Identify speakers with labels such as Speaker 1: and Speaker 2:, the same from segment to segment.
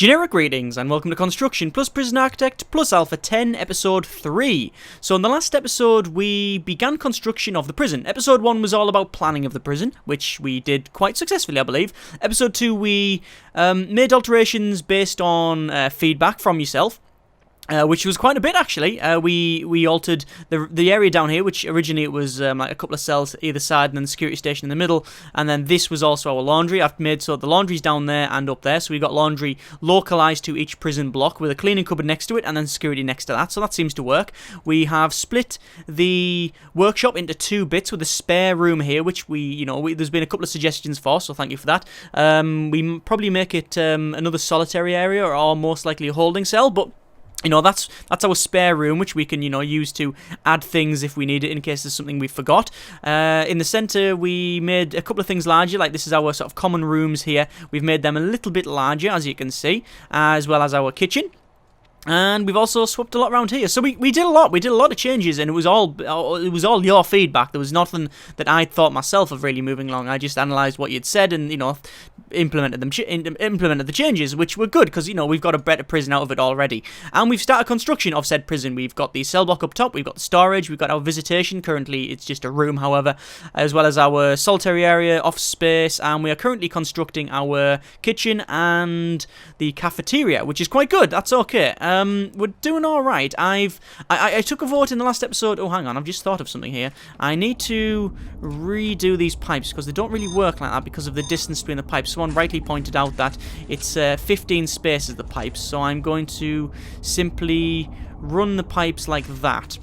Speaker 1: Generic greetings and welcome to Construction plus Prison-Arcitect plus Alpha 10 episode 3. So in the last episode we began construction of the prison. Episode 1 was all about planning of the prison, which we did quite successfully I believe. Episode 2 we made alterations based on feedback from yourself. Which was quite a bit actually. We altered the area down here, which originally it was like a couple of cells either side and then the security station in the middle, and then this was also our laundry. I've made so the laundry's down there and up there, so we got laundry localized to each prison block with a cleaning cupboard next to it and then security next to that, so that seems to work. We have split the workshop into 2 bits with a spare room here, which there's been a couple of suggestions for, so thank you for that. We probably make it another solitary area or most likely a holding cell, but that's our spare room, which we can, use to add things if we need it in case there's something we forgot. In the centre, we made a couple of things larger, like this is our sort of common rooms here. We've made them a little bit larger, as you can see, as well as our kitchen. And we've also swapped a lot around here. So we did a lot. We did a lot of changes, and it was all your feedback. There was nothing that I thought myself of really moving along. I just analysed what you'd said and implemented the changes, which were good because we've got a better prison out of it already. And we've started construction of said prison. We've got the cell block up top. We've got the storage. We've got our visitation. Currently, it's just a room, however, as well as our solitary area, office space, and we are currently constructing our kitchen and the cafeteria, which is quite good. That's okay. We're doing alright. I took a vote in the last episode. Oh, hang on, I've just thought of something here. I need to redo these pipes because they don't really work like that because of the distance between the pipes. Someone rightly pointed out that it's 15 spaces, the pipes, so I'm going to simply run the pipes like that.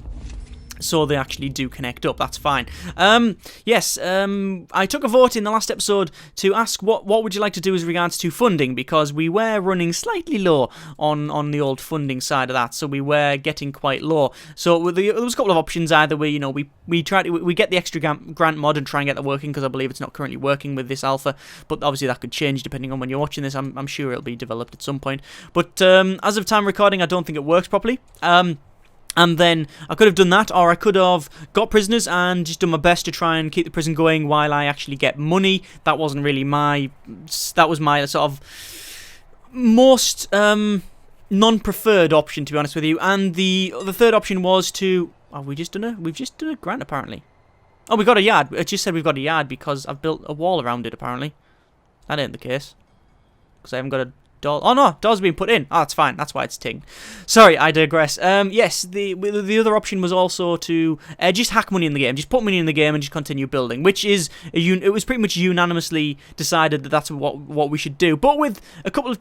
Speaker 1: So they actually do connect up, that's fine. Yes, I took a vote in the last episode to ask what would you like to do as regards to funding, because we were running slightly low on the old funding side of that, so we were getting quite low. So there was a couple of options. Either way, we get the extra grant mod and try and get that working, because I believe it's not currently working with this alpha, but obviously that could change depending on when you're watching this. I'm sure it'll be developed at some point. But as of time recording, I don't think it works properly. And then I could have done that, or I could have got prisoners and just done my best to try and keep the prison going while I actually get money. That wasn't really that was my sort of most non-preferred option, to be honest with you. And the third option was to... we've just done a grant, apparently. Oh, we got a yard. It just said we've got a yard because I've built a wall around it, apparently. That ain't the case. Because I haven't got a... door. Oh no, door's been put in. Oh, that's fine. That's why it's tinged. Sorry, I digress. Yes, the other option was also to just hack money in the game. Just put money in the game and just continue building, which is it was pretty much unanimously decided that that's what we should do. But with a couple of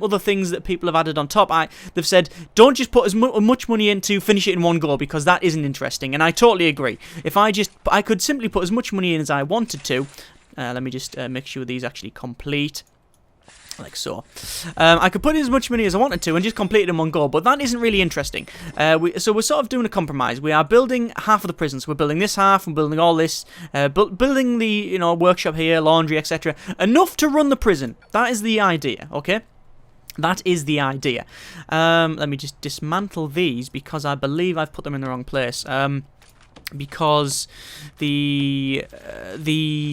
Speaker 1: other things that people have added on top, they've said don't just put as much money in to finish it in one go, because that isn't interesting. And I totally agree. If I could simply put as much money in as I wanted to. Let me just make sure these actually complete. Like so. I could put in as much money as I wanted to and just complete it in one go, but that isn't really interesting. So we're sort of doing a compromise. We are building half of the prison, so we're building this half and building all this, building the workshop here, laundry, etc. Enough to run the prison. That is the idea, okay? That is the idea. Let me just dismantle these because I believe I've put them in the wrong place. Because the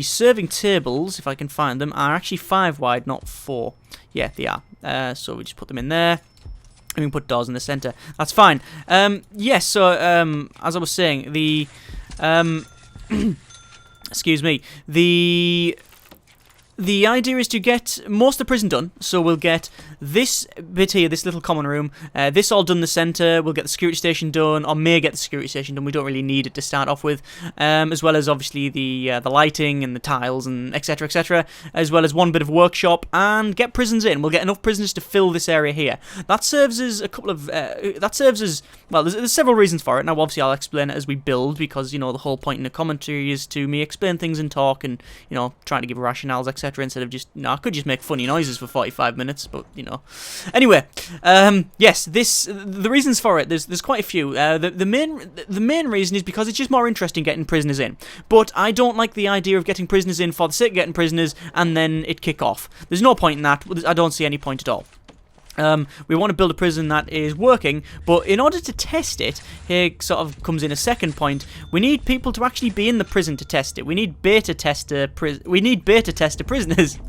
Speaker 1: serving tables, if I can find them, are actually 5 wide, not 4. Yeah, they are. So we just put them in there. And we can put doors in the centre. That's fine. Yes, so as I was saying, the... excuse me. The idea is to get most of the prison done, so we'll get this bit here, this little common room, this all done in the centre, we'll get the security station done, or may get the security station done, we don't really need it to start off with, as well as obviously the lighting and the tiles and etc, etc, as well as one bit of workshop, and get prisons in. We'll get enough prisoners to fill this area here. That serves as a couple of, well, there's several reasons for it. Now obviously I'll explain it as we build, because, the whole point in the commentary is to me explain things and talk and, trying to give rationales, etc, instead of just, I could just make funny noises for 45 minutes, but, Anyway, yes, the reasons for it, there's quite a few. The main reason is because it's just more interesting getting prisoners in. But I don't like the idea of getting prisoners in for the sake of getting prisoners and then it kick off. There's no point in that. I don't see any point at all. We want to build a prison that is working, but in order to test it, here sort of comes in a second point. We need people to actually be in the prison to test it. We need beta tester prisoners,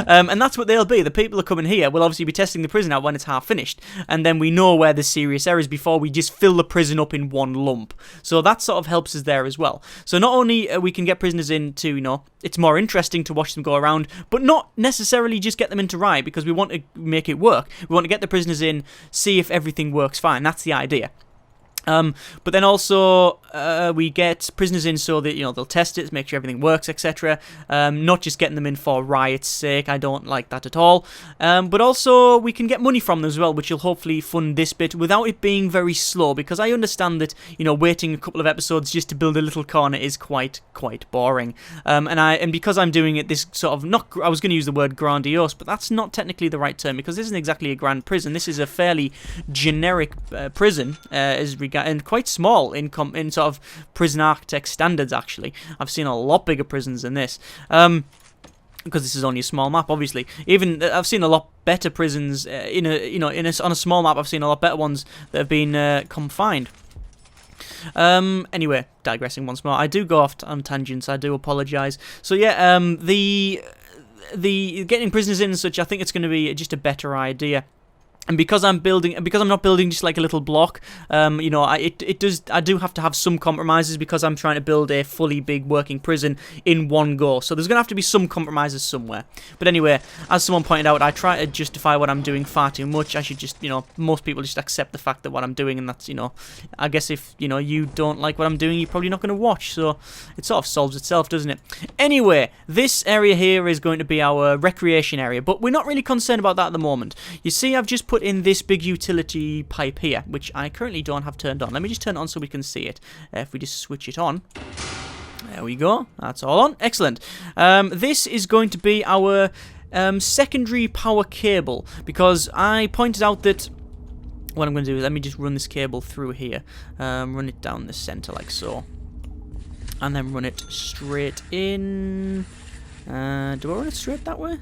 Speaker 1: and that's what they'll be. The people who come in here will obviously be testing the prison out when it's half finished, and then we know where there's serious errors before we just fill the prison up in one lump. So that sort of helps us there as well. So not only we can get prisoners in to, it's more interesting to watch them go around, but not necessarily just get them into riot, because we want to make it work. We want to get the prisoners in, see if everything works fine. That's the idea. But then also we get prisoners in so that they'll test it, make sure everything works, etc. Not just getting them in for riot's sake. I don't like that at all. But also we can get money from them as well, which will hopefully fund this bit without it being very slow, because I understand that waiting a couple of episodes just to build a little corner is quite boring. And because I'm doing it this sort of I was going to use the word grandiose, but that's not technically the right term, because this isn't exactly a grand prison. This is a fairly generic prison and quite small in sort of Prison-Arcitect standards. Actually, I've seen a lot bigger prisons than this. Because this is only a small map, obviously. Even I've seen a lot better prisons on a small map. I've seen a lot better ones that have been confined. Anyway, digressing once more. I do go off on tangents. I do apologise. So yeah, the getting prisoners in and such, I think it's going to be just a better idea. And because I'm not building just like a little block, I do have to have some compromises, because I'm trying to build a fully big working prison in one go. So there's going to have to be some compromises somewhere. But anyway, as someone pointed out, I try to justify what I'm doing far too much. I should just, most people just accept the fact that what I'm doing, and that's, I guess if, you don't like what I'm doing, you're probably not going to watch. So it sort of solves itself, doesn't it? Anyway, this area here is going to be our recreation area, but we're not really concerned about that at the moment. You see, I've just put in this big utility pipe here, which I currently don't have turned on. Let me just turn it on so we can see it. If we just switch it on. There we go. That's all on. Excellent. This is going to be our secondary power cable, because I pointed out that what I'm going to do is let me just run this cable through here. Run it down the center like so. And then run it straight in. Do I run it straight that way?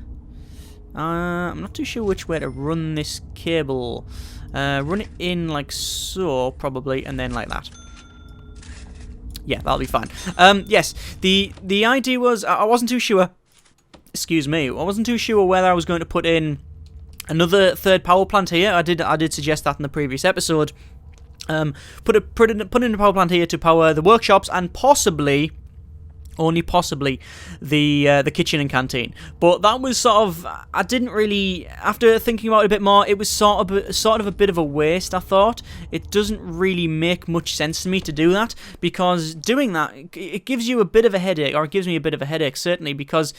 Speaker 1: I'm not too sure which way to run this cable. Run it in like so, probably, and then like that. Yeah, that'll be fine. Yes, the idea was, I wasn't too sure, excuse me, I wasn't too sure whether I was going to put in another third power plant here. I did suggest that in the previous episode. Put in a power plant here to power the workshops, and possibly, only possibly, the kitchen and canteen. But that was sort of, I didn't really, after thinking about it a bit more, it was sort of a bit of a waste, I thought. It doesn't really make much sense to me to do that, because doing that, it gives you a bit of a headache, or it gives me a bit of a headache, certainly, because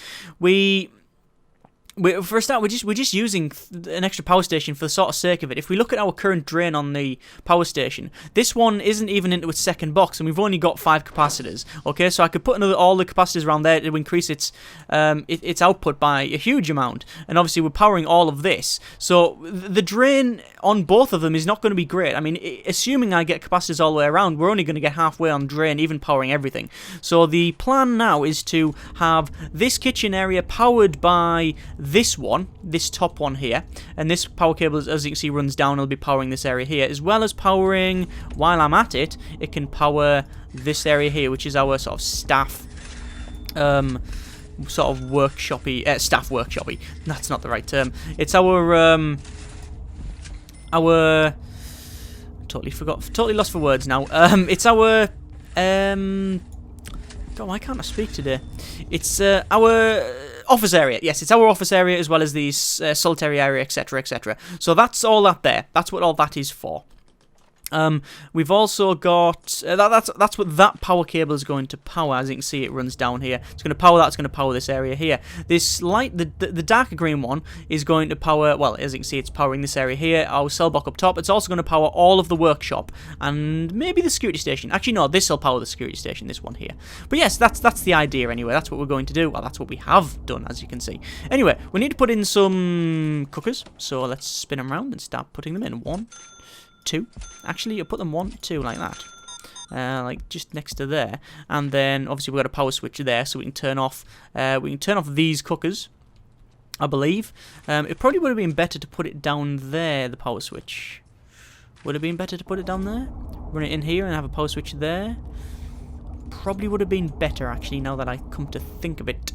Speaker 1: for a start, we're just using an extra power station for the sort of sake of it. If we look at our current drain on the power station, this one isn't even into its second box, and we've only got 5 capacitors. Okay, so I could put all the capacitors around there to increase its output by a huge amount. And obviously, we're powering all of this, so the drain on both of them is not going to be great. I mean, assuming I get capacitors all the way around, we're only going to get halfway on drain, even powering everything. So the plan now is to have this kitchen area powered by this top one here, and this power cable, as you can see, runs down. It'll be powering this area here, as well as powering, while I'm at it, it can power this area here, which is our sort of staff, sort of workshoppy, staff workshoppy. That's not the right term. It's our totally lost for words now. It's our, God, why can't I speak today? It's our office area. Yes, it's our office area, as well as the solitary area, etc., etc. So that's all that there. That's what all that is for. We've also got that's what that power cable is going to power. As you can see, it runs down here. It's going to power that. It's going to power this area here. This light, the darker green one, is going to power. Well, as you can see, it's powering this area here. Our cell block up top. It's also going to power all of the workshop and maybe the security station. Actually, no, this will power the security station. This one here. But yes, that's the idea anyway. That's what we're going to do. Well, that's what we have done, as you can see. Anyway, we need to put in some cookers. So let's spin them around and start putting them in. 1, 2. Actually, you put them 1, 2 like that. Like just next to there. And then obviously we've got a power switch there, so we can turn off these cookers. I believe. It probably would have been better to put it down there, the power switch. Would it have been better to put it down there? Run it in here and have a power switch there? Probably would have been better, actually, now that I come to think of it.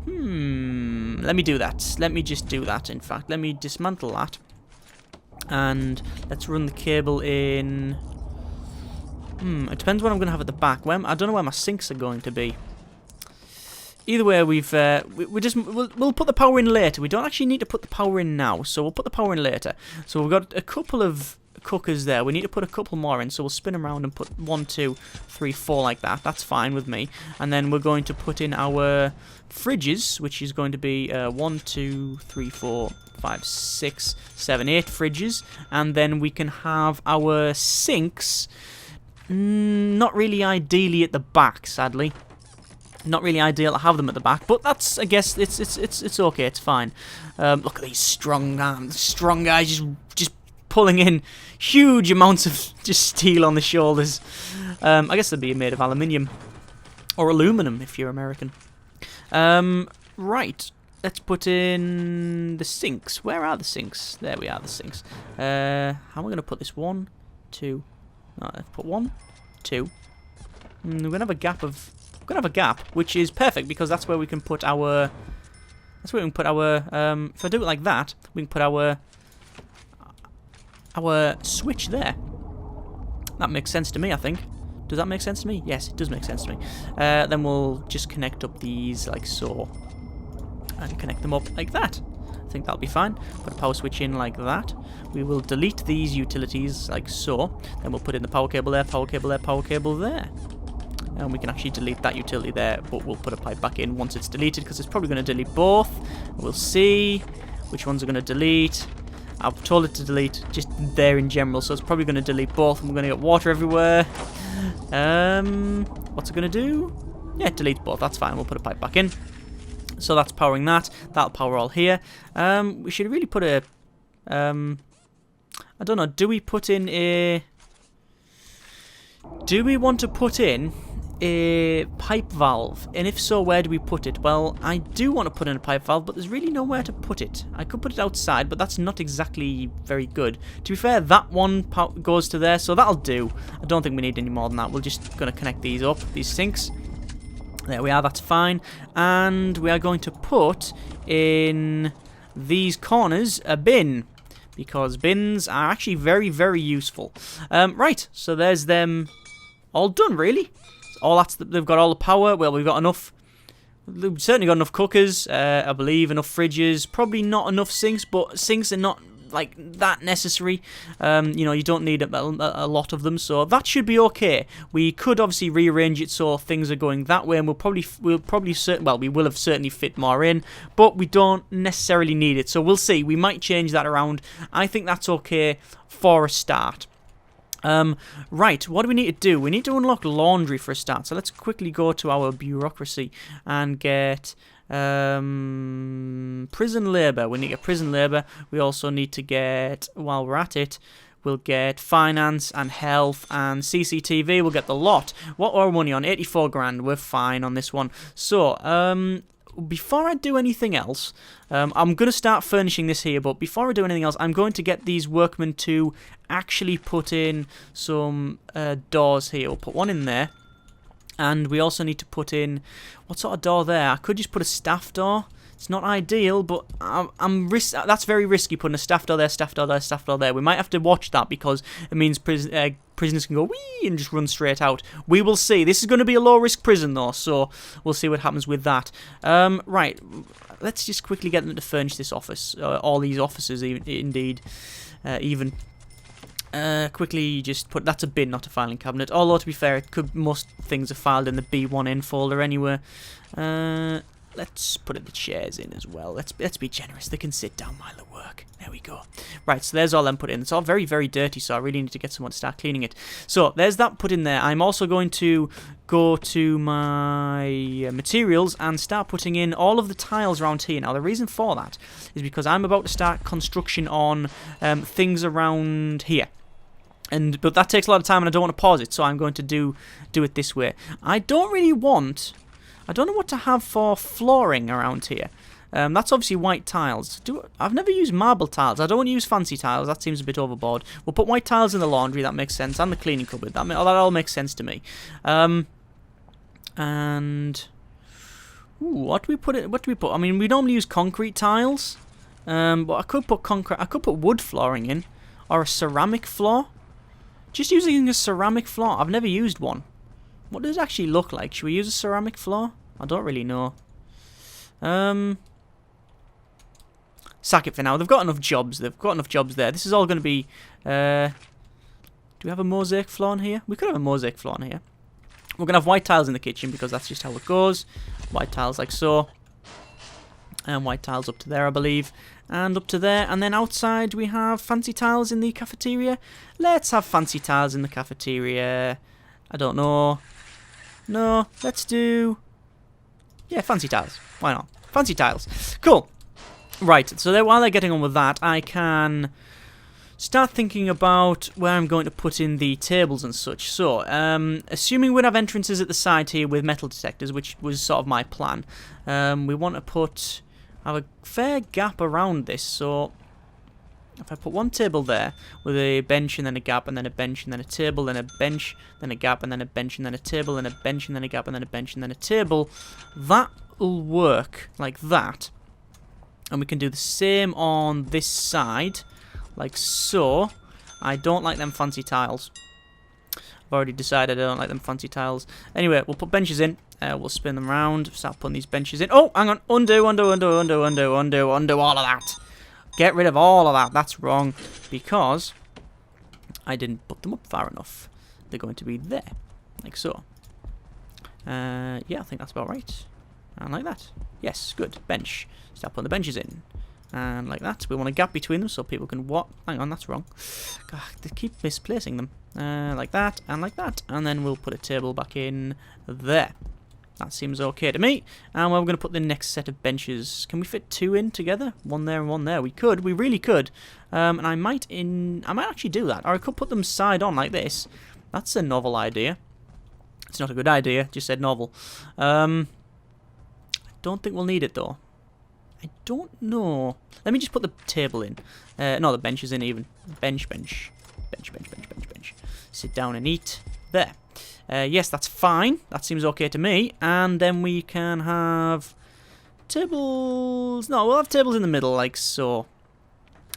Speaker 1: Let me do that. Let me just do that, in fact. Let me dismantle that. And let's run the cable in... it depends what I'm going to have at the back. I don't know where my sinks are going to be. Either way, we'll put the power in later. We don't actually need to put the power in now, so we'll put the power in later. So we've got a couple of cookers there. We need to put a couple more in, so we'll spin around and put 1, 2, 3, 4 like that. That's fine with me. And then we're going to put in our fridges, which is going to be 1, 2, 3, 4, 5, 6, 7, 8 fridges. And then we can have our sinks, not really ideally at the back, sadly. Not really ideal to have them at the back, but that's, I guess, it's okay, it's fine. Look at these strong guys just pulling in huge amounts of just steel on the shoulders. I guess they'd be made of aluminium or aluminum if you're American. Right, let's put in the sinks. Where are the sinks? There we are, the sinks. How am I going to put this? 1, 2. No, let's put 1, 2. We're gonna have a gap of. We're gonna have a gap, which is perfect because that's where we can put our. That's where we can put our. If I do it like that, we can put our switch there. That makes sense to me, I think. Does that make sense to me? Yes, it does make sense to me. Then we'll just connect up these like so, and connect them up like that. I think that'll be fine. Put a power switch in like that. We will delete these utilities like so. Then we'll put in the power cable there, power cable there, power cable there. And we can actually delete that utility there, but we'll put a pipe back in once it's deleted because it's probably going to delete both. We'll see which ones are going to delete. I've told it to delete just there in general, so it's probably going to delete both, and we're going to get water everywhere. What's it going to do? Yeah, delete both. That's fine. We'll put a pipe back in. So that's powering that. That'll power all here. We should really put a... I don't know. Do we put in a... Do we want to put in a pipe valve? And if so, where do we put it? Well, I do want to put in a pipe valve, but there's really nowhere to put it. I could put it outside, but that's not exactly very good. To be fair, that one goes to there, so that'll do. I don't think we need any more than that. We're just going to connect these up, these sinks. There we are, that's fine. And we are going to put in these corners a bin, because bins are actually very, very useful. Right, so there's them all done, really. They've got all the power. Well, we've got enough. We've certainly got enough cookers, I believe, enough fridges. Probably not enough sinks, but sinks are not like that necessary. You know, you don't need a lot of them, so that should be okay. We could obviously rearrange it so things are going that way, and we will have certainly fit more in, but we don't necessarily need it. So we'll see. We might change that around. I think that's okay for a start. Right, what do we need to do? We need to unlock laundry for a start. So let's quickly go to our bureaucracy and get prison labour. We need to get prison labour. We also need to get, while we're at it, we'll get finance and health and CCTV. We'll get the lot. What are our money on? 84 grand. We're fine on this one. So, before I do anything else, I'm going to start furnishing this here, but before I do anything else, I'm going to get these workmen to actually put in some doors here. We'll put one in there, and we also need to put in, what sort of door there? I could just put a staff door. It's not ideal, but that's very risky, putting a staff door there, staff door there, staff door there. We might have to watch that because it means prisoners can go wee and just run straight out. We will see. This is going to be a low-risk prison, though, so we'll see what happens with that. Right, let's just quickly get them to furnish this office. All these offices, indeed, even. Quickly just put... That's a bin, not a filing cabinet. Although, to be fair, most things are filed in the B1N folder anyway. Let's put the chairs in as well. Let's be generous. They can sit down while they work. There we go. Right, so there's all them put in. It's all very, very dirty, so I really need to get someone to start cleaning it. So there's that put in there. I'm also going to go to my materials and start putting in all of the tiles around here. Now, the reason for that is because I'm about to start construction on things around here. But that takes a lot of time, and I don't want to pause it, so I'm going to do it this way. I don't know what to have for flooring around here. That's obviously white tiles. I've never used marble tiles. I don't want to use fancy tiles. That seems a bit overboard. We'll put white tiles in the laundry. That makes sense. And the cleaning cupboard. That all makes sense to me. And ooh, what do we put? What do we put? I mean, we normally use concrete tiles. But I could put concrete. I could put wood flooring in, or a ceramic floor. Just using a ceramic floor. I've never used one. What does it actually look like? Should we use a ceramic floor? I don't really know. Sack it for now. They've got enough jobs. They've got enough jobs there. This is all going to be... do we have a mosaic floor in here? We could have a mosaic floor in here. We're going to have white tiles in the kitchen because that's just how it goes. White tiles like so. And white tiles up to there, I believe. And up to there. And then outside we have fancy tiles in the cafeteria. Let's have fancy tiles in the cafeteria. I don't know. No, let's do... yeah, fancy tiles. Why not? Fancy tiles. Cool. Right, so while they're getting on with that, I can start thinking about where I'm going to put in the tables and such. So, assuming we'd have entrances at the side here with metal detectors, which was sort of my plan, we want to have a fair gap around this. So, if I put one table there with a bench and then a gap and then a bench and then a table, then a bench, then a gap and then a bench and then a table, then a bench and then a gap and then a bench and then a table, that'll work like that. And we can do the same on this side, like so. I don't like them fancy tiles. I've already decided I don't like them fancy tiles. Anyway, we'll put benches in. We'll spin them around. Start putting these benches in. Oh, hang on. Undo all of that. Get rid of all of that. That's wrong. Because I didn't put them up far enough. They're going to be there. Like so. Yeah, I think that's about right. And like that. Yes, good. Bench. Start putting the benches in. And like that. We want a gap between them so people can walk. Hang on, that's wrong. God, they keep misplacing them. Like that and like that. And then we'll put a table back in there. That seems okay to me. And we're going to put the next set of benches. Can we fit two in together? One there and one there. We could. We really could. And I might actually do that. Or I could put them side on like this. That's a novel idea. It's not a good idea. Just said novel. I don't think we'll need it though. I don't know. Let me just put the table in. No, the benches in even. Bench. Sit down and eat. There. Yes, that's fine. That seems okay to me. And then we can have tables. No, we'll have tables in the middle like so.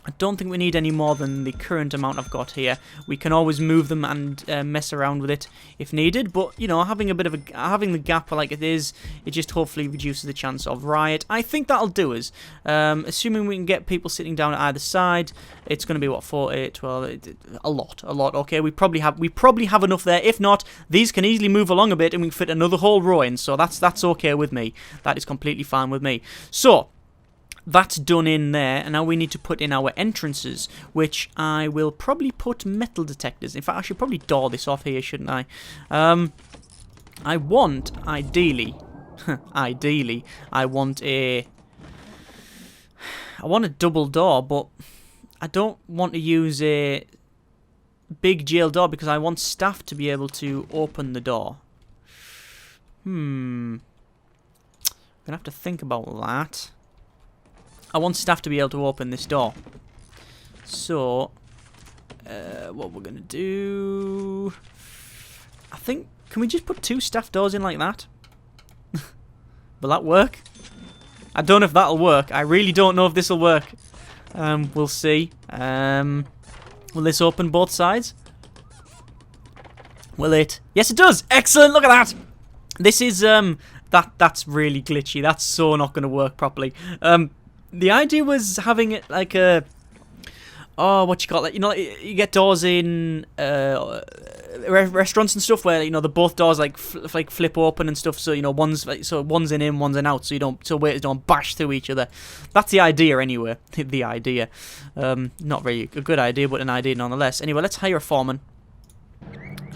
Speaker 1: I don't think we need any more than the current amount I've got here. We can always move them and mess around with it if needed. But, you know, having the gap like it is, it just hopefully reduces the chance of riot. I think that'll do us. Assuming we can get people sitting down at either side, it's going to be, what, 4, 8, 12, a lot. Okay, we probably have enough there. If not, these can easily move along a bit and we can fit another whole row in. So that's okay with me. That is completely fine with me. So that's done in there, and now we need to put in our entrances, which I will probably put metal detectors. In fact, I should probably door this off here, shouldn't I? I want, ideally, I want a double door, but I don't want to use a big jail door because I want staff to be able to open the door. I'm gonna have to think about that. I want staff to be able to open this door. So, what we're going to do... I think... Can we just put 2 staff doors in like that? Will that work? I don't know if that'll work. I really don't know if this will work. We'll see. Will this open both sides? Will it? Yes, it does! Excellent! Look at that! This is... That's really glitchy. That's so not going to work properly. The idea was having it like a... Oh, what you call it? You know, you get doors in restaurants and stuff where, you know, the both doors like flip open and stuff. So, you know, one's in, one's in out. So waiters don't bash through each other. That's the idea anyway. The idea. Not really a good idea, but an idea nonetheless. Anyway, let's hire a foreman.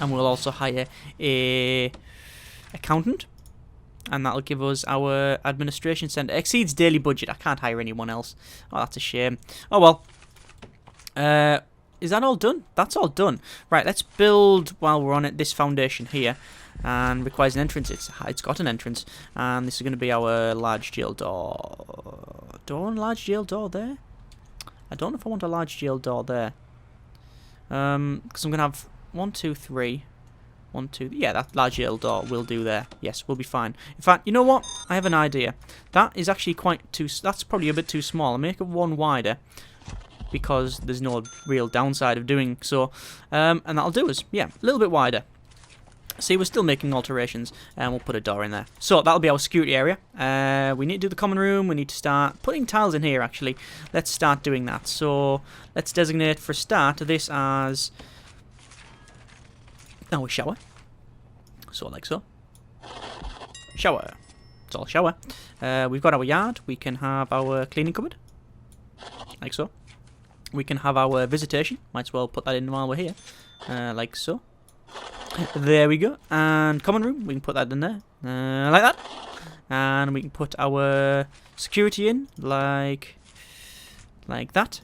Speaker 1: And we'll also hire a accountant. And that'll give us our administration centre. Exceeds daily budget. I can't hire anyone else. Oh, that's a shame. Oh, well. Is that all done? That's all done. Right, let's build, while we're on it, this foundation here. And requires an entrance. It's got an entrance. And this is going to be our large jail door. Do I want a large jail door there? I don't know if I want a large jail door there. Because I'm going to have 1, 2, 3. 1, 2... Yeah, that large jail door will do there. Yes, we'll be fine. In fact, you know what? I have an idea. That is actually quite too... That's probably a bit too small. I'll make it one wider. Because there's no real downside of doing so. And that'll do us. Yeah, a little bit wider. See, we're still making alterations, and we'll put a door in there. So, that'll be our security area. We need to do the common room. We need to start putting tiles in here, actually. Let's start doing that. So, let's designate, for a start, this as our shower. So, like so. Shower. It's all shower. We've got our yard. We can have our cleaning cupboard. Like so. We can have our visitation. Might as well put that in while we're here. Like so. There we go. And common room, we can put that in there. Like that. And we can put our security in, like that.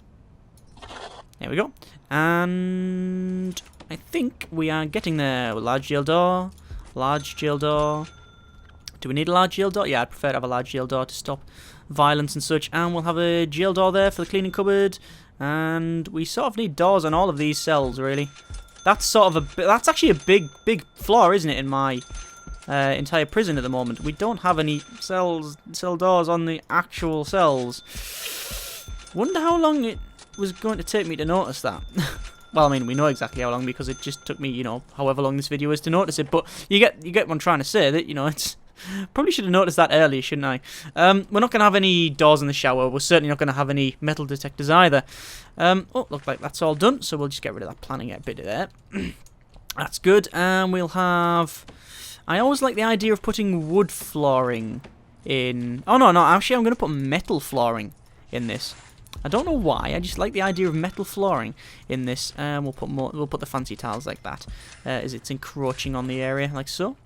Speaker 1: There we go. And I think we are getting there. Large jail door. Large jail door. Do we need a large jail door? Yeah, I'd prefer to have a large jail door to stop violence and such. And we'll have a jail door there for the cleaning cupboard. And we sort of need doors on all of these cells, really. That's sort of that's actually a big flaw, isn't it, in my entire prison at the moment. We don't have any cell doors on the actual cells. Wonder how long it was going to take me to notice that. Well, I mean, we know exactly how long because it just took me, you know, however long this video is to notice it. But you get what I'm trying to say. That, you know, it's probably should have noticed that earlier, shouldn't I? We're not going to have any doors in the shower. We're certainly not going to have any metal detectors either. Oh, look like that's all done. So we'll just get rid of that planning bit of there. That's good. And we'll have... I always like the idea of putting wood flooring in... Oh, no. Actually, I'm going to put metal flooring in this. I don't know why. I just like the idea of metal flooring in this. We'll put the fancy tiles like that, as it's encroaching on the area, like so.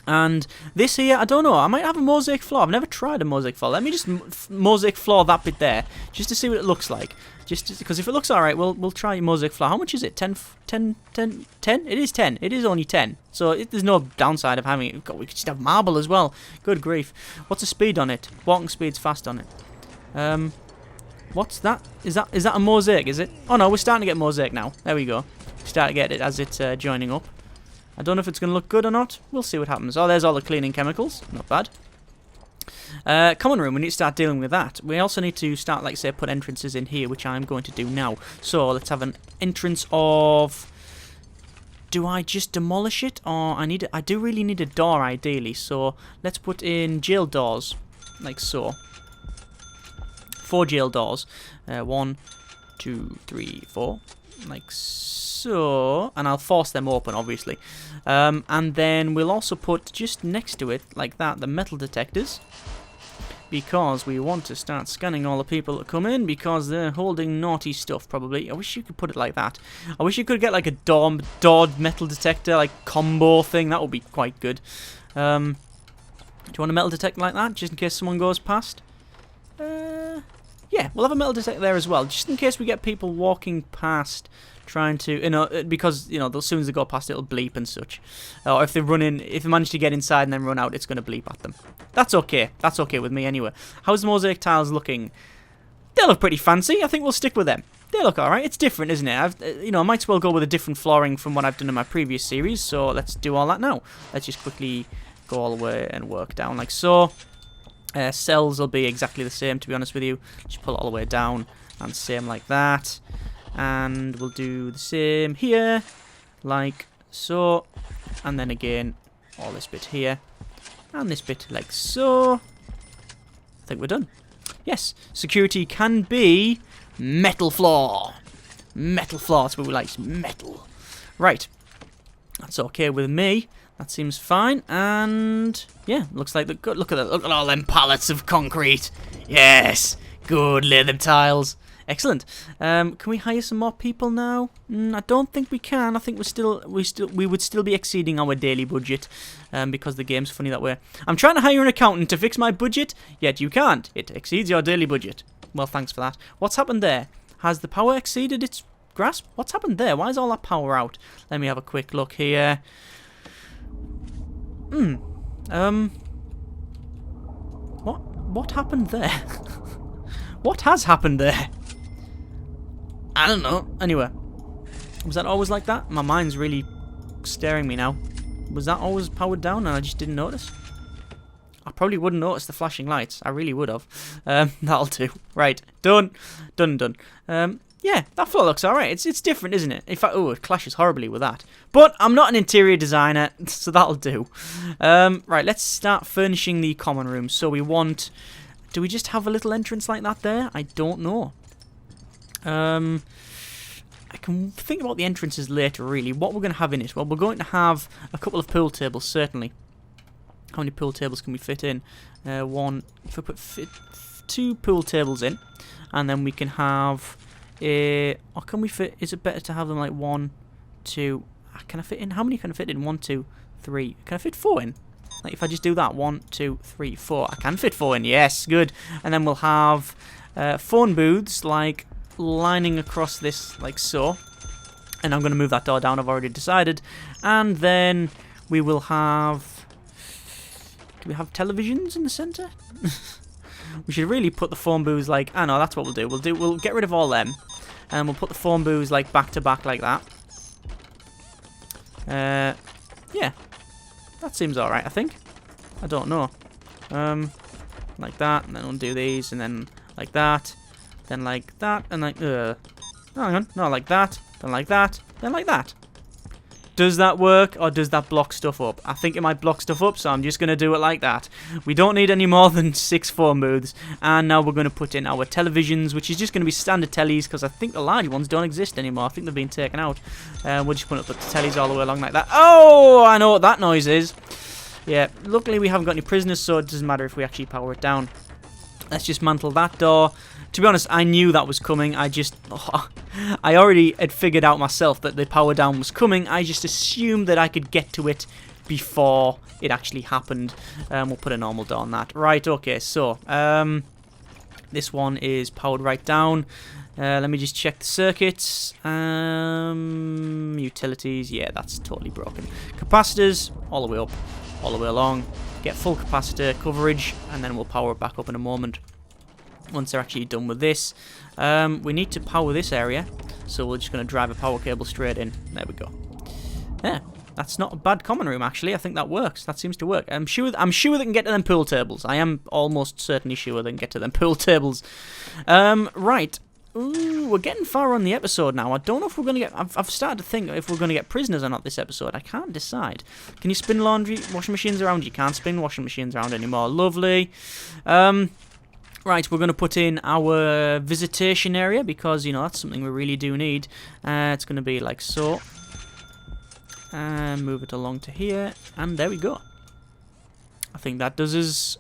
Speaker 1: And this here, I don't know. I might have a mosaic floor. I've never tried a mosaic floor. Let me just mosaic floor that bit there, just to see what it looks like. Just because if it looks alright, we'll try mosaic floor. How much is it? 10? It is 10. It is only 10. So there's no downside of having it. God, we could just have marble as well. Good grief. What's the speed on it? Walking speed's fast on it. What's that? Is that a mosaic? Is it? Oh no, we're starting to get mosaic now. There we go. Start to get it as it's joining up. I don't know if it's going to look good or not. We'll see what happens. Oh, there's all the cleaning chemicals. Not bad. Common room, we need to start dealing with that. We also need to start, like, say, put entrances in here, which I'm going to do now. So, let's have an entrance of... Do I just demolish it? Or I do really need a door, ideally. So, let's put in jail doors. Like so. 4 jail doors. 1, 2, 3, 4. Like so. And I'll force them open, obviously. And then we'll also put just next to it, like that, the metal detectors. Because we want to start scanning all the people that come in because they're holding naughty stuff, probably. I wish you could put it like that. I wish you could get like a doored metal detector, like combo thing. That would be quite good. Do you want a metal detector like that, just in case someone goes past? Yeah, we'll have a metal detector there as well, just in case we get people walking past, trying to, you know, because, you know, as soon as they go past, it'll bleep and such. Or if they manage to get inside and then run out, it's going to bleep at them. That's okay. That's okay with me anyway. How's the mosaic tiles looking? They look pretty fancy. I think we'll stick with them. They look alright. It's different, isn't it? I might as well go with a different flooring from what I've done in my previous series, so let's do all that now. Let's just quickly go all the way and work down like so. Cells will be exactly the same, to be honest with you. Just pull it all the way down and same like that. And we'll do the same here, like so. And then again, all this bit here. And this bit like so. I think we're done. Yes, security can be metal floor. Metal floor, that's what we like, metal. Right, that's okay with me. That seems fine, and yeah, looks like look at that. Look at all them pallets of concrete. Yes, good, lay them tiles. Excellent. Can we hire some more people now? I don't think we can. I think we would still be exceeding our daily budget, because the game's funny that way. I'm trying to hire an accountant to fix my budget, yet you can't. It exceeds your daily budget. Well, thanks for that. What's happened there? Has the power exceeded its grasp? What's happened there? Why is all that power out? Let me have a quick look here. What happened there? What has happened there? I don't know. Anyway. Was that always like that? My mind's really staring me now. Was that always powered down and I just didn't notice? I probably wouldn't notice the flashing lights. I really would have. That'll do. Right. Done. Done. Yeah, that floor looks alright. It's different, isn't it? In fact, oh, it clashes horribly with that. But I'm not an interior designer, so that'll do. Right, let's start furnishing the common room. So we want... Do we just have a little entrance like that there? I don't know. I can think about the entrances later, really. What we're going to have in it? Well, we're going to have a couple of pool tables, certainly. How many pool tables can we fit in? One. If we put 2 pool tables in, and then we can have... or can we fit... Is it better to have them like 1, 2... Can I fit in? How many can I fit in? 1, 2, 3... Can I fit 4 in? Like, if I just do that. 1, 2, 3, 4... I can fit 4 in. Yes, good. And then we'll have phone booths, like... lining across this like so, and I'm going to move that door down. I've already decided. And then we will have... Do we have televisions in the centre? We should really put the phone booths like... I know, that's what we'll do. We'll get rid of all them, and we'll put the phone booths like back to back like that. Yeah, that seems alright, I think. I don't know. Like that, and then we'll do these, and then like that. Then like that, and like, no, hang on, no, like that, then like that, then like that. Does that work, or does that block stuff up? I think it might block stuff up, so I'm just going to do it like that. We don't need any more than 6 phone booths, and now we're going to put in our televisions, which is just going to be standard tellies, because I think the large ones don't exist anymore. I think they've been taken out. We're just going to put the tellies all the way along like that. Oh, I know what that noise is. Yeah, luckily we haven't got any prisoners, so it doesn't matter if we actually power it down. Let's just mantle that door. To be honest, I knew that was coming. I already had figured out myself that the power down was coming. I just assumed that I could get to it before it actually happened. We'll put a normal door on that. Right, okay, so this one is powered right down. Let me just check the circuits. Utilities, yeah, that's totally broken. Capacitors, all the way up, all the way along. Get full capacitor coverage, and then we'll power it back up in a moment. Once they're actually done with this, we need to power this area, so we're just going to drive a power cable straight in. There we go. Yeah, that's not a bad common room, actually. I think that works. That seems to work. I'm sure they can get to them pool tables. I am almost certainly sure they can get to them pool tables. Right. Ooh, we're getting far on the episode now. I don't know if we're going to get... I've started to think if we're going to get prisoners or not this episode. I can't decide. Can you spin washing machines around? You can't spin washing machines around anymore. Lovely. Right, we're going to put in our visitation area because, you know, that's something we really do need. It's going to be like so. And move it along to here. And there we go. I think that does us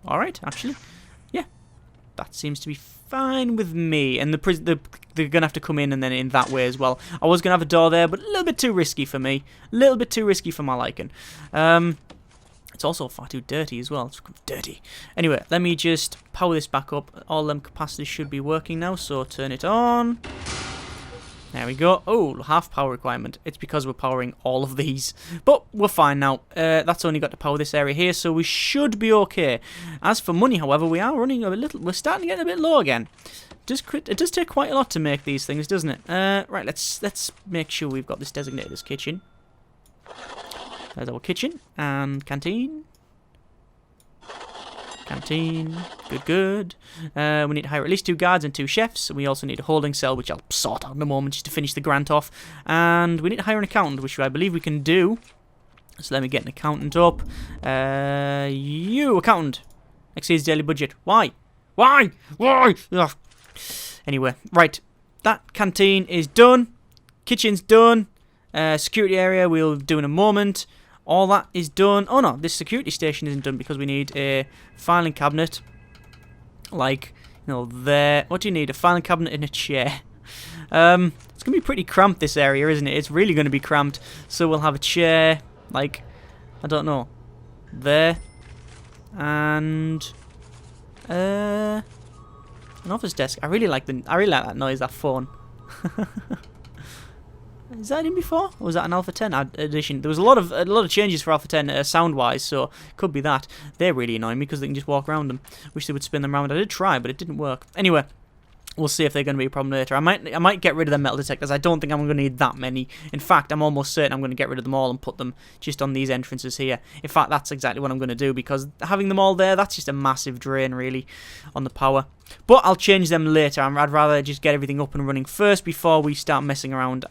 Speaker 1: alright, actually. Yeah, that seems to be fine with me. And they're going to have to come in and then in that way as well. I was going to have a door there, but a little bit too risky for me. A little bit too risky for my liking. It's also far too dirty as well. It's dirty. Anyway, let me just power this back up. All them capacitors should be working now, so turn it on. There we go. Oh, half power requirement. It's because we're powering all of these. But we're fine now. That's only got to power this area here, so we should be okay. As for money, however, we are running a little... We're starting to get a bit low again. It does take quite a lot to make these things, doesn't it? Right, let's make sure we've got this designated as kitchen. There's our kitchen and canteen. Canteen, good. We need to hire at least 2 guards and 2 chefs. We also need a holding cell, which I'll sort out in a moment just to finish the grant off. And we need to hire an accountant, which I believe we can do. So let me get an accountant up. You, accountant. Exceeds daily budget. Why? Why? Ugh. Anyway, right. That canteen is done. Kitchen's done. Security area we'll do in a moment. All that is done. Oh no, this security station isn't done because we need a filing cabinet. Like, you know, there. What do you need? A filing cabinet and a chair. It's going to be pretty cramped, this area, isn't it? It's really going to be cramped. So we'll have a chair, like, I don't know, there. And an office desk. I really like that noise, that phone. Is that in before? Or was that an Alpha 10 edition? There was a lot of changes for Alpha 10 sound-wise, so could be that. They're really annoying me because they can just walk around them. Wish they would spin them around. I did try, but it didn't work. Anyway, we'll see if they're going to be a problem later. I might get rid of the metal detectors. I don't think I'm going to need that many. In fact, I'm almost certain I'm going to get rid of them all and put them just on these entrances here. In fact, that's exactly what I'm going to do, because having them all there, that's just a massive drain, really, on the power. But I'll change them later. I'd rather just get everything up and running first before we start messing around.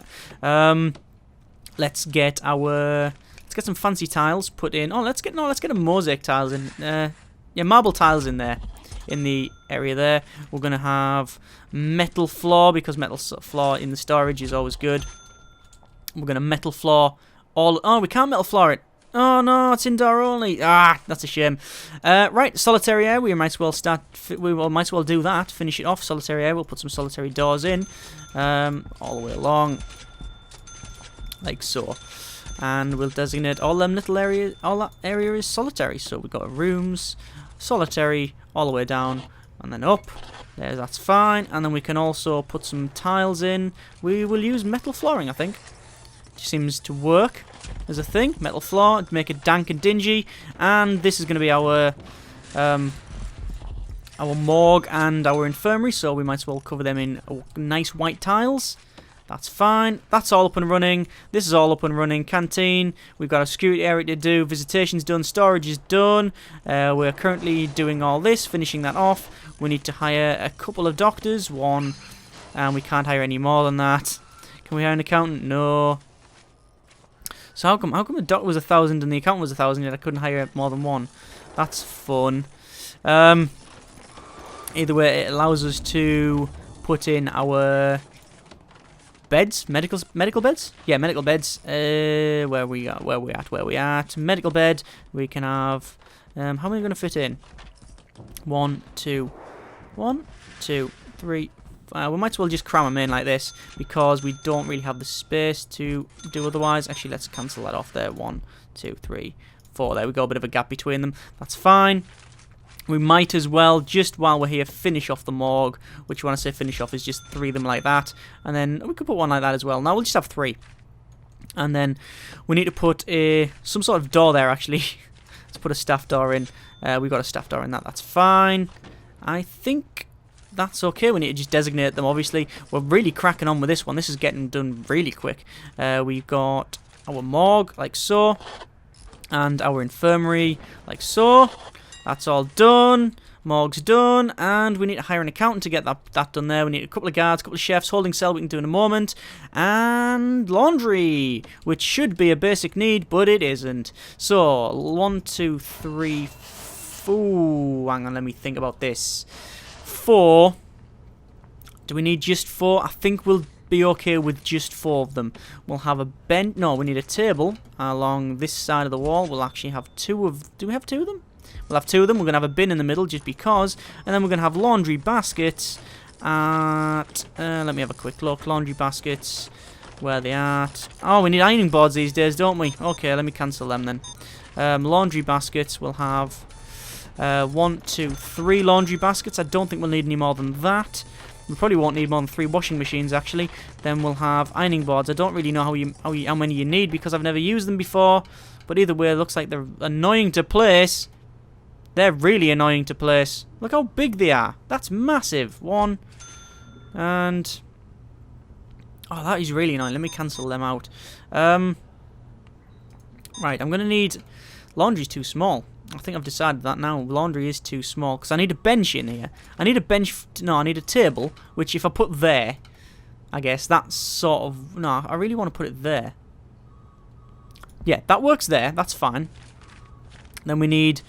Speaker 1: Let's get some fancy tiles put in. Oh, let's get a mosaic tiles in. Yeah, marble tiles in there. In the area there, we're going to have metal floor, because metal floor in the storage is always good. We're going to metal floor all... Oh, we can't metal floor it. Oh no, it's indoor only. Ah, that's a shame. Right, solitary air. We might as well do that. Finish it off. Solitary air. We'll put some solitary doors in, all the way along, like so. And we'll designate all them little areas. All that area is solitary. So we've got rooms, solitary, all the way down, and then up. That's fine. And then we can also put some tiles in. We will use metal flooring, I think. Seems to work as a thing. Metal floor to make it dank and dingy. And this is going to be our morgue and our infirmary, so we might as well cover them in nice white tiles. That's fine. That's all up and running. This is all up and running. Canteen. We've got a security area to do. Visitation's done. Storage is done. We're currently doing all this, finishing that off. We need to hire a couple of doctors. One. And we can't hire any more than that. Can we hire an accountant? No. So how come the doctor was 1,000 and the accountant was 1,000 yet I couldn't hire more than one? That's fun. Either way, it allows us to put in our beds, medical beds. Yeah, medical beds. Where we at? Medical bed. We can have. How many are we going to fit in? 1, 2, 3. We might as well just cram them in like this, because we don't really have the space to do otherwise. Actually, let's cancel that off there. 1, 2, 3, 4. There we go. A bit of a gap between them. That's fine. We might as well, just while we're here, finish off the morgue. Which, when I say finish off, is just 3 of them like that. And then we could put one like that as well. Now we'll just have 3. And then we need to put some sort of door there, actually. Let's put a staff door in. We've got a staff door in that. That's fine. I think that's okay. We need to just designate them, obviously. We're really cracking on with this one. This is getting done really quick. We've got our morgue, like so. And our infirmary, like so. That's all done. Morgue's done. And we need to hire an accountant to get that done there. We need a couple of guards, a couple of chefs, holding cell we can do in a moment. And laundry, which should be a basic need, but it isn't. So, 1, 2, 3, 4. Hang on, let me think about this. 4. Do we need just 4? I think we'll be okay with just 4 of them. We'll have a bench. No, we need a table along this side of the wall. We'll actually have 2 of... Do we have 2 of them? We'll have 2 of them. We're going to have a bin in the middle just because. And then we're going to have laundry baskets at... let me have a quick look. Laundry baskets. Where are they at? Oh, we need ironing boards these days, don't we? Okay, let me cancel them then. Laundry baskets. We'll have 1, 2, 3 laundry baskets. I don't think we'll need any more than that. We probably won't need more than 3 washing machines, actually. Then we'll have ironing boards. I don't really know how many you need because I've never used them before. But either way, it looks like they're annoying to place. They're really annoying to place. Look how big they are. That's massive. 1. And... oh, that is really annoying. Let me cancel them out. Right, I'm going to need... laundry's too small. I think I've decided that now. Laundry is too small. Because I need a bench in here. I need a bench... no, I need a table. Which if I put there... I guess that's sort of... no, I really want to put it there. Yeah, that works there. That's fine. Then we need...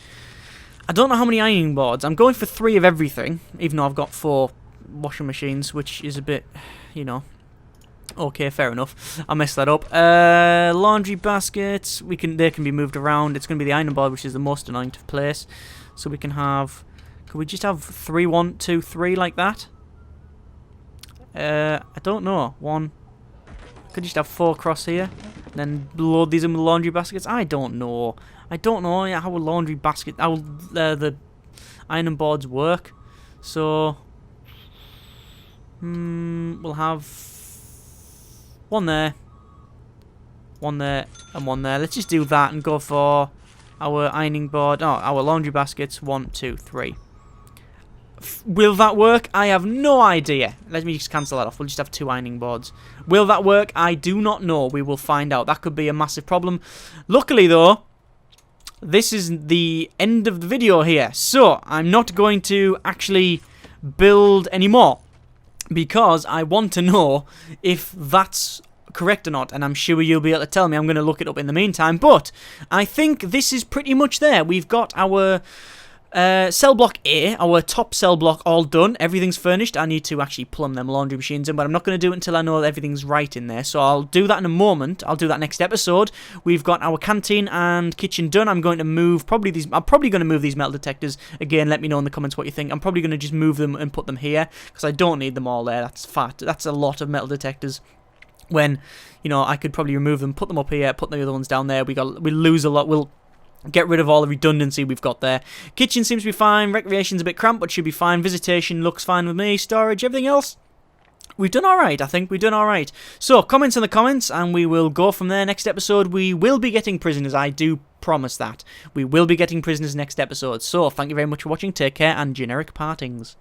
Speaker 1: I don't know how many ironing boards. I'm going for 3 of everything. Even though I've got 4 washing machines. Which is a bit... you know... okay, fair enough. I messed that up. Laundry baskets. They can be moved around. It's going to be the ironing board, which is the most annoying to place. So we can have... could we just have 3, 1, 2, 3 like that? I don't know. 1. Could just have 4 across here. And then load these in with laundry baskets. I don't know. I don't know how a laundry basket... how the ironing boards work. So... we'll have... 1 there. One there and one there. Let's just do that and go for our ironing board. Oh, our laundry baskets. 1, 2, 3. Will that work? I have no idea. Let me just cancel that off. We'll just have 2 ironing boards. Will that work? I do not know. We will find out. That could be a massive problem. Luckily, though, this is the end of the video here. So, I'm not going to actually build anymore, because I want to know if that's correct or not, and I'm sure you'll be able to tell me. I'm going to look it up in the meantime, but I think this is pretty much there. We've got our cell block A, our top cell block, all done. Everything's furnished. I need to actually plumb them laundry machines in, but I'm not going to do it until I know that everything's right in there. So I'll do that in a moment. I'll do that next episode. We've got our canteen and kitchen done. I'm going to move I'm probably going to move these metal detectors. Again, let me know in the comments what you think. I'm probably going to just move them and put them here, because I don't need them all there. That's fat. That's a lot of metal detectors. When, you know, I could probably remove them, put them up here, put the other ones down there. We lose a lot. We'll get rid of all the redundancy we've got there. Kitchen seems to be fine. Recreation's a bit cramped, but should be fine. Visitation looks fine with me. Storage, everything else, we've done alright. I think we've done alright. So, comments in the comments, and we will go from there. Next episode, we will be getting prisoners. I do promise that. We will be getting prisoners next episode. So, thank you very much for watching. Take care, and generic partings.